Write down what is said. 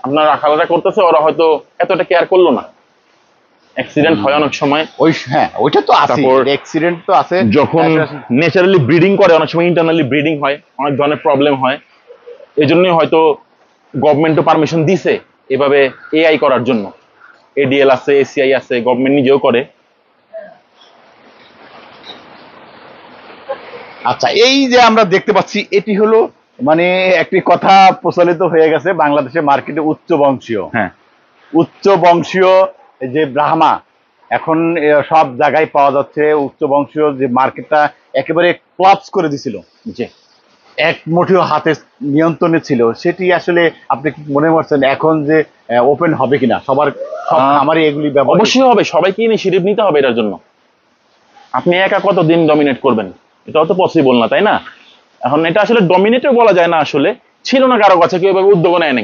আপনার রাখালাটা করতেছে, ওরা হয়তো এতটা কেয়ার করলো না, অ্যাক্সিডেন্ট হয় অনেক সময়। হ্যাঁ ওইটা তো আছে, তারপর অ্যাক্সিডেন্ট তো আছে। যখন ন্যাচারালি ব্রিডিং করে অনেক সময় ইন্টারনালি ব্রিডিং হয়, অনেক ধরনের প্রবলেম হয়। এই জন্যই হয়তো গভর্নমেন্টও পারমিশন দিছে এভাবে এআই করার জন্য। এডিএল আছে, এসিআই আছে, গভর্নমেন্ট নিজেও করে। আচ্ছা, এই যে আমরা দেখতে পাচ্ছি এটি হলো মানে একটি কথা প্রচলিত হয়ে গেছে বাংলাদেশের মার্কেটে, উচ্চ বংশীয়। হ্যাঁ, উচ্চ বংশীয় যে ব্রাহ্মা এখন সব জায়গায় পাওয়া যাচ্ছে। উচ্চ বংশীয় যে মার্কেটটা একেবারে ক্লাবস করে দিছিল, জি। এক মুঠিও হাতে নিয়ন্ত্রণে ছিল, সেটি আসলে আপনি কি মনে করছেন এখন যে ওপেন হবে কিনা? সব খামারে এগুলি ব্যবহার? অবশ্যই হবে, সবাইকে ইনিশিয়েটিভ নিতে হবে এটার জন্য। আপনি একা কতদিন ডমিনেট করবেন? এটাও তো পসিবল না, তাই না? এখন এটা আসলে ডমিনেটও বলা যায় না, আসলে ছিল না কারো কাছে, কেউ এভাবে উদ্যোগ নেয় নাই।